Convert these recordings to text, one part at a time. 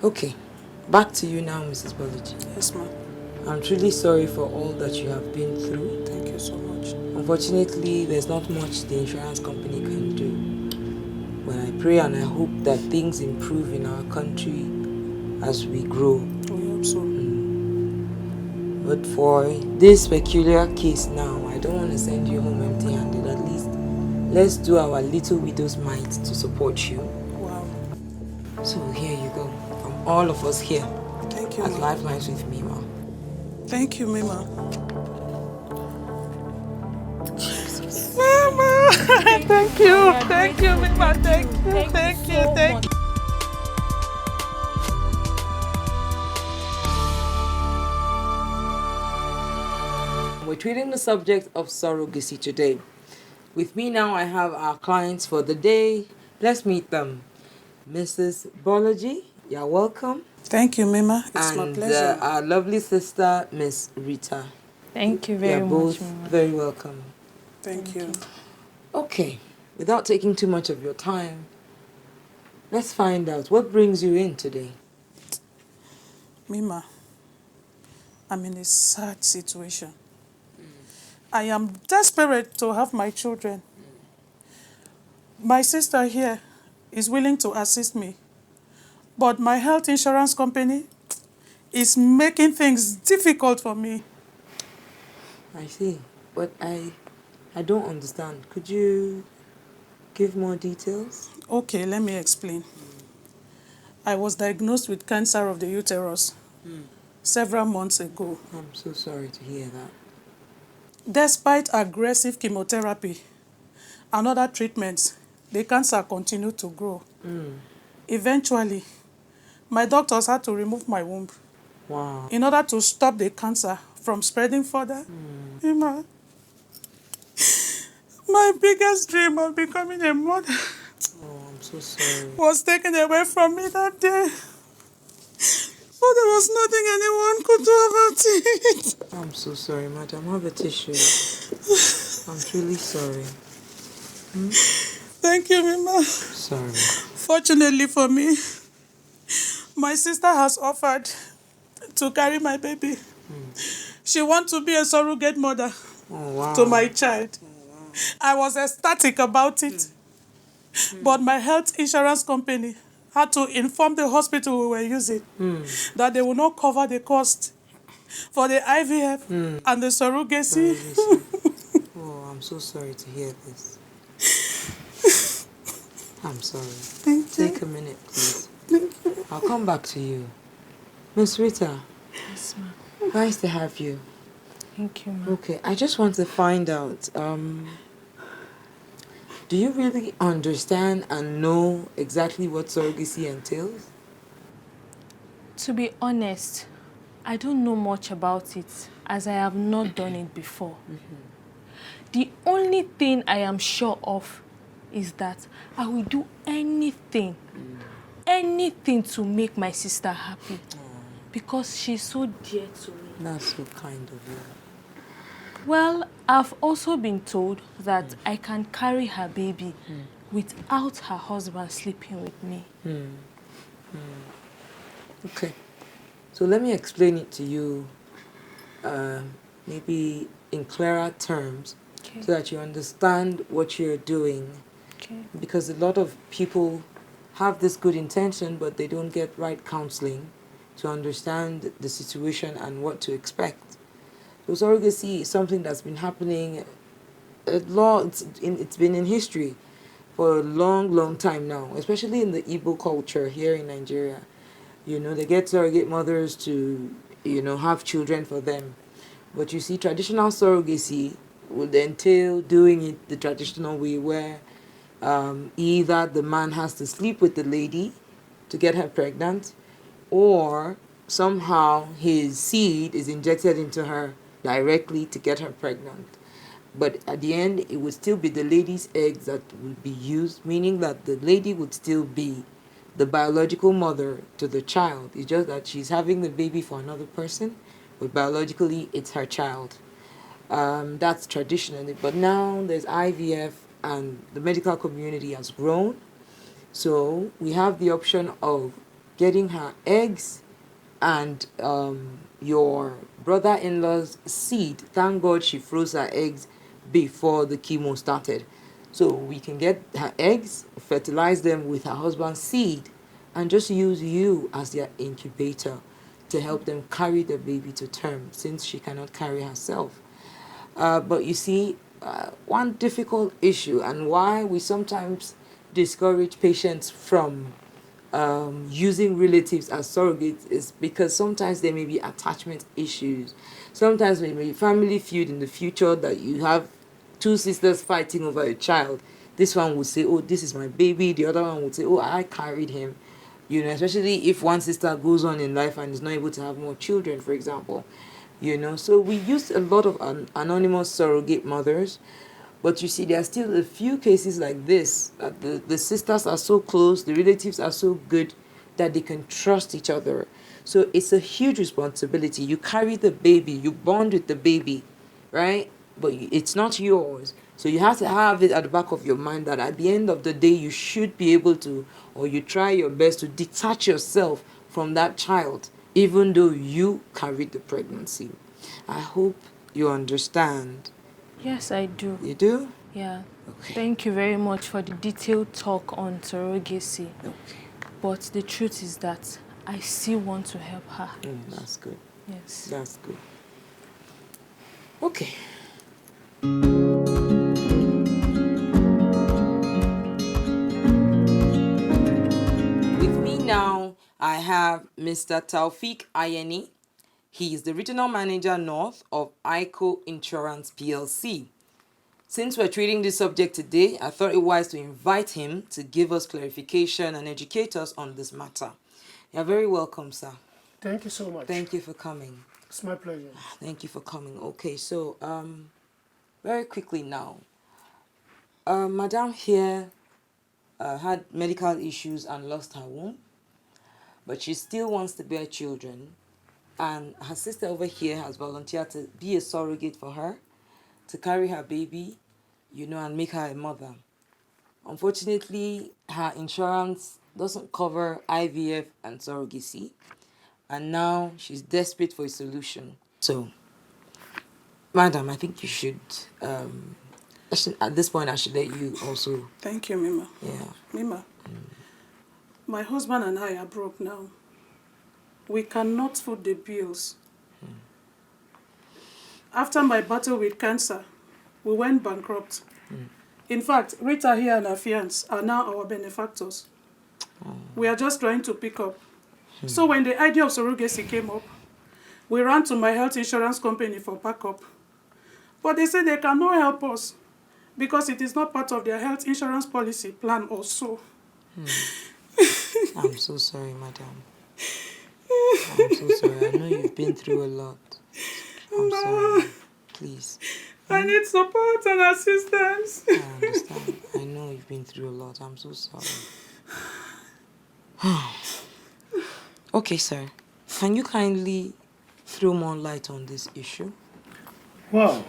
Okay, back to you now, Mrs. Bolaji. Yes, ma'am. I'm truly sorry for all that you have been through. Thank you so much. Unfortunately, there's not much the insurance company can do. But I pray and I hope that things improve in our country as we grow. We hope so. But for this peculiar case now, I don't want to send you home empty-handed. At least let's do our little widow's mite to support you. Wow. So here you go, from all of us here Thank you, at ma'am. Lifelines with Mima. Thank you, Mima. Mama! Thank you. Thank you, Mima. Thank you. Thank you. Thank you. We're treating the subject of surrogacy today. With me now, I have our clients for the day. Let's meet them. Mrs. Bolaji, you're welcome. Thank you, Mima. It's And my pleasure. our lovely sister, Miss Rita. Thank you very You're much, both Mima. very welcome. Thank you. Okay, without taking too much of your time, let's find out what brings you in today. Mima, I'm in a sad situation. I am desperate to have my children. My sister here is willing to assist me, but my health insurance company is making things difficult for me. I see, but I don't understand. Could you give more details? Okay, let me explain. I was diagnosed with cancer of the uterus several months ago. I'm so sorry to hear that. Despite aggressive chemotherapy and other treatments, the cancer continued to grow. Eventually, my doctors had to remove my womb Wow. in order to stop the cancer from spreading further. Mima, my biggest dream of becoming a mother Oh, I'm so sorry. was taken away from me that day. But there was nothing anyone could do about it. I'm so sorry, madam. Have a tissue. I'm truly sorry. Thank you, Mima. Sorry. Fortunately for me, my sister has offered to carry my baby. She wants to be a surrogate mother to my child. I was ecstatic about it. But my health insurance company had to inform the hospital we were using that they will not cover the cost for the IVF and the surrogacy. Oh, I'm so sorry to hear this. I'm sorry. Take a minute, please. I'll come back to you. Miss Rita. Yes, ma'am. Nice to have you. Thank you, ma'am. Okay, I just want to find out, do you really understand and know exactly what surrogacy entails? To be honest, I don't know much about it as I have not done it before. The only thing I am sure of is that I will do anything to make my sister happy because she's so dear to me. That's so kind of you. Well, I've also been told that I can carry her baby without her husband sleeping with me. Okay, so let me explain it to you maybe in clearer terms so that you understand what you're doing. Okay. Because a lot of people have this good intention, but they don't get right counseling to understand the situation and what to expect. So surrogacy is something that's been happening a lot. It's been in history for a long time now, especially in the Igbo culture here in Nigeria. You know, they get surrogate mothers to, have children for them. But you see, traditional surrogacy would entail doing it the traditional way where either the man has to sleep with the lady to get her pregnant, or somehow his seed is injected into her directly to get her pregnant. But at the end, it would still be the lady's eggs that would be used, meaning that the lady would still be the biological mother to the child. It's just that she's having the baby for another person, but biologically it's her child. That's traditionally. But now there's IVF and the medical community has grown. So we have the option of getting her eggs and your brother-in-law's seed. Thank God she froze her eggs before the chemo started. So we can get her eggs, fertilize them with her husband's seed, and just use you as their incubator to help them carry the baby to term, since she cannot carry herself. But you see, one difficult issue, and why we sometimes discourage patients from using relatives as surrogates, is because sometimes there may be attachment issues. Sometimes there may be family feud in the future, that you have two sisters fighting over a child. This one would say, oh, this is my baby. The other one would say, oh, I carried him. You know, especially if one sister goes on in life and is not able to have more children, for example. You know, so we use a lot of anonymous surrogate mothers. But you see, there are still a few cases like this, that the sisters are so close, the relatives are so good that they can trust each other. So it's a huge responsibility. You carry the baby, you bond with the baby, right? But it's not yours. So you have to have it at the back of your mind that at the end of the day, you should be able to, or you try your best to detach yourself from that child, even though you carried the pregnancy. I hope you understand. Yes, I do. You do? Yeah. Okay. Thank you very much for the detailed talk on surrogacy. Okay. But the truth is that I still want to help her. That's good. Yes. That's good. Okay. With me now, I have Mr. Taufik Ayeni. He is the Regional Manager North of ICO Insurance PLC. Since we're treating this subject today, I thought it wise to invite him to give us clarification and educate us on this matter. You're very welcome, sir. Thank you so much. Thank you for coming. It's my pleasure. Thank you for coming. Okay, so very quickly now, Madam here had medical issues and lost her womb, but she still wants to bear children, and her sister over here has volunteered to be a surrogate for her, to carry her baby, you know, and make her a mother. Unfortunately, her insurance doesn't cover IVF and surrogacy, and now she's desperate for a solution. So, madam, I think you should, at this point, I should let you also. Thank you, Mima. Yeah. Mima, my husband and I are broke now. We cannot foot the bills. After my battle with cancer, we went bankrupt. In fact, Rita here and her fiance are now our benefactors. We are just trying to pick up. So when the idea of surrogacy came up, we ran to my health insurance company for backup. But they said they cannot help us because it is not part of their health insurance policy plan or so. I'm so sorry, madam. I'm so sorry. I know you've been through a lot. I'm sorry. Please. I need support and assistance. I understand. I know you've been through a lot. I'm so sorry. Okay, sir. Can you kindly throw more light on this issue? Well,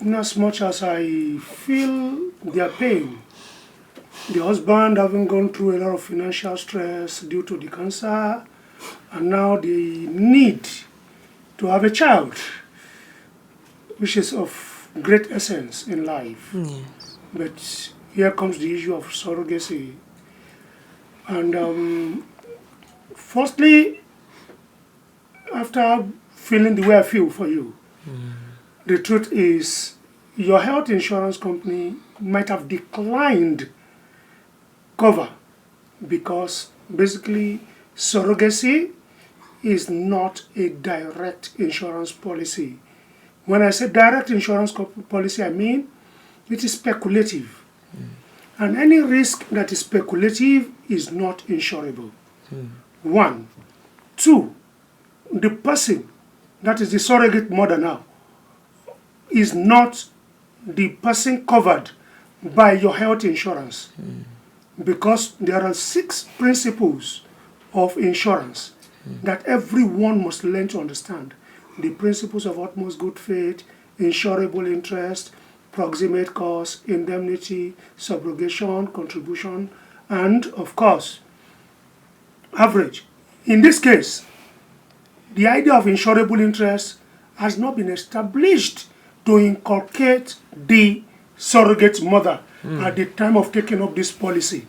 in as much as I feel their pain, the husband having gone through a lot of financial stress due to the cancer, and now the need to have a child, which is of great essence in life. Yes. But here comes the issue of surrogacy. And firstly, after feeling the way I feel for you, the truth is your health insurance company might have declined cover because basically surrogacy is not a direct insurance policy. When I say direct insurance policy, I mean it is speculative. And any risk that is speculative is not insurable. 1. 2, the person, that is the surrogate mother now, is not the person covered by your health insurance. Because there are 6 principles of insurance that everyone must learn to understand. The principles of utmost good faith, insurable interest, proximate cause, indemnity, subrogation, contribution, and of course, average. In this case, the idea of insurable interest has not been established to inculcate the surrogate mother at the time of taking up this policy.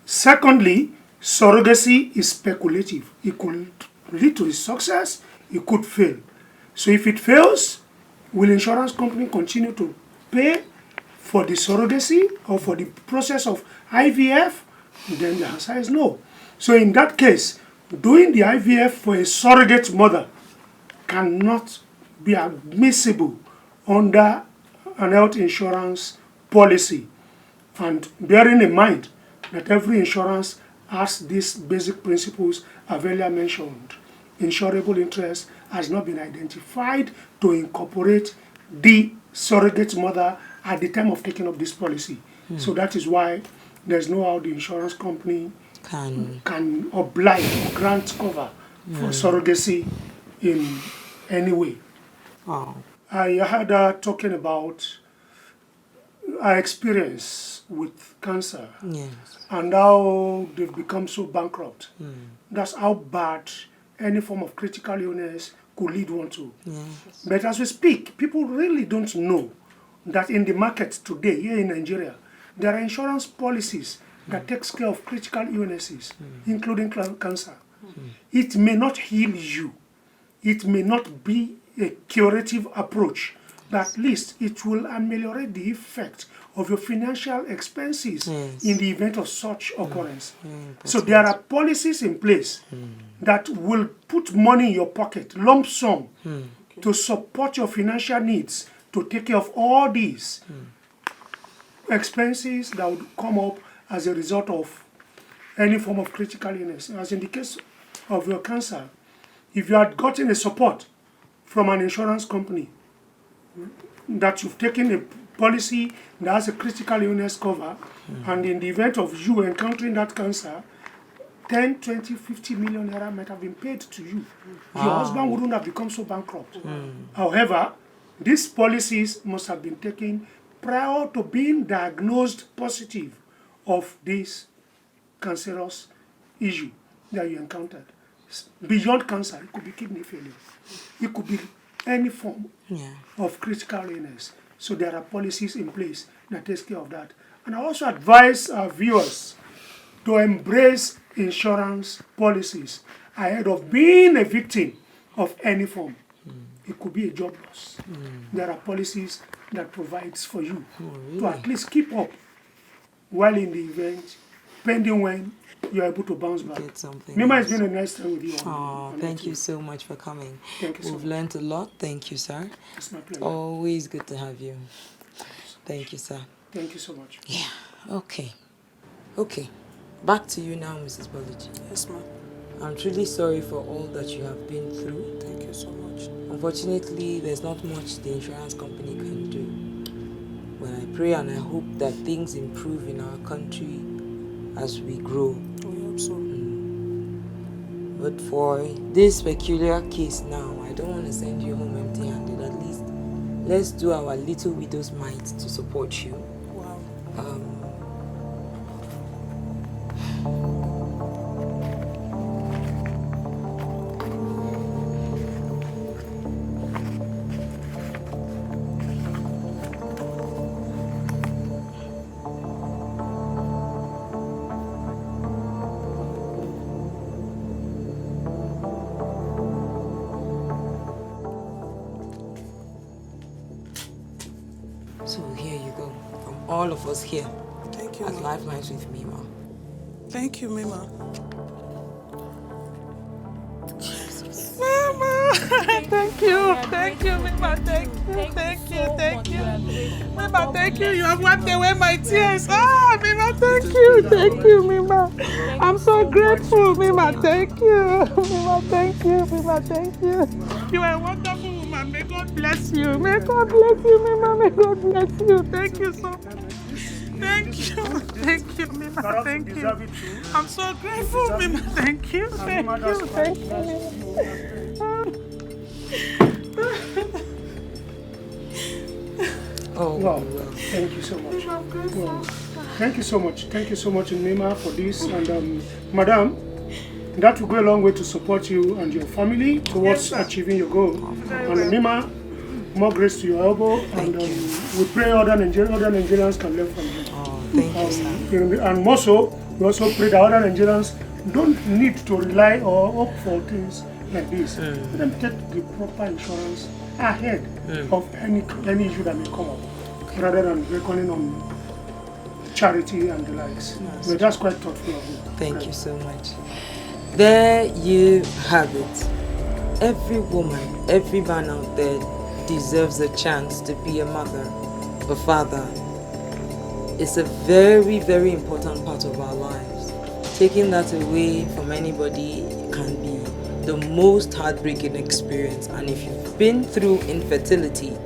Secondly, surrogacy is speculative. It could lead to success, it could fail. So if it fails, will insurance company continue to pay for the surrogacy or for the process of IVF? Then the answer is no. So in that case, doing the IVF for a surrogate mother cannot be admissible under an health insurance policy. And bearing in mind that every insurance has these basic principles I've earlier mentioned, insurable interest has not been identified to incorporate the surrogate mother at the time of taking up this policy. So that is why there's no how the insurance company can oblige or grant cover for surrogacy in any way. I heard her talking about her experience with cancer and how they've become so bankrupt. That's how bad any form of critical illness could lead one to. But as we speak, people really don't know that in the market today, here in Nigeria, there are insurance policies that takes care of critical illnesses, including cancer. It may not heal you. It may not be a curative approach, but at least it will ameliorate the effect of your financial expenses in the event of such occurrence. So there are policies in place that will put money in your pocket, lump sum, to support your financial needs, to take care of all these expenses that would come up as a result of any form of critical illness. As in the case of your cancer, if you had gotten a support from an insurance company that you've taken a policy that has a critical illness cover, and in the event of you encountering that cancer, 10, 20, 50 million naira might have been paid to you. Your husband wouldn't have become so bankrupt. However, these policies must have been taken prior to being diagnosed positive of this cancerous issue that you encountered. Beyond cancer, it could be kidney failure. It could be any form of critical illness. So there are policies in place that takes care of that. And I also advise our viewers to embrace insurance policies ahead of being a victim of any form. It could be a job loss. There are policies that provides for you to at least keep up while in the event, pending when you're able to bounce back. Mima, it's been a nice time with you. Thank you so much for coming. Thank you so much. We've learned a lot. Thank you, sir. It's my pleasure. Always good to have you. Thank you, sir. Thank you so much. Yeah, okay. Okay, back to you now, Mrs. Bolaji. Yes, ma'am. I'm truly sorry for all that you have been through. Thank you so much. Unfortunately, there's not much the insurance company can do. But I pray and I hope that things improve in our country as we grow. We hope so. But for this peculiar case now, I don't want to send you home empty-handed. At least, let's do our little widow's mite to support you. Wow. So here you go, from all of us here Thank you, at Mima. Lifelines with Mima. Thank you, Mima. Mama! Thank you, Mima. Thank you. Mima, thank you. You have wiped away my tears. Mima, thank you, Mima. I'm so grateful, Mima. Thank you. Mima, thank you. You are a wonderful woman. May God bless you. May God bless you, Mima. May God bless you. Thank you so much. Thank you, Mima. Thank you. I'm so grateful, Mima. Thank you. Oh, Wow, thank you so much. Wow. Thank you so much, Mima, for this. And Madam, That will go a long way to support you and your family towards achieving your goal. And Mima, more grace to your elbow. And we pray other Nigerians can learn from you. Oh, thank you, sir. And more so, we also pray that other Nigerians don't need to rely or hope for things like this. Let them take the proper insurance ahead of any issue that may come up, rather than reckoning on charity and the likes. But that's quite thoughtful of you. Thank you so much. There you have it. Every woman, every man out there deserves a chance to be a mother, a father. It's a very, very important part of our lives. Taking that away from anybody can be the most heartbreaking experience. And if you've been through infertility,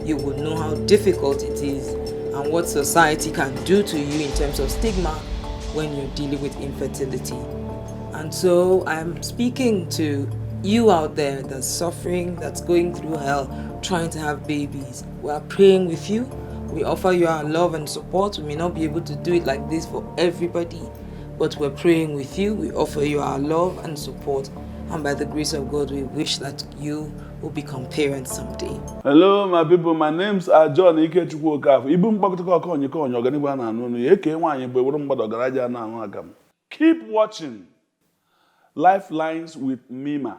you will know how difficult it is and what society can do to you in terms of stigma when you're dealing with infertility. And so I'm speaking to you out there that's suffering, that's going through hell, trying to have babies. We are praying with you. We offer you our love and support. We may not be able to do it like this for everybody, but we're praying with you. We offer you our love and support. And by the grace of God, we wish that you will become parents someday. Hello, my people. My names are John Ikechukwu Okafor. Ibu mkpakọta konye organigwa na anu eke nwanyi gbe wuru mgbado garaja na anu agam. Keep watching Lifelines with Mima.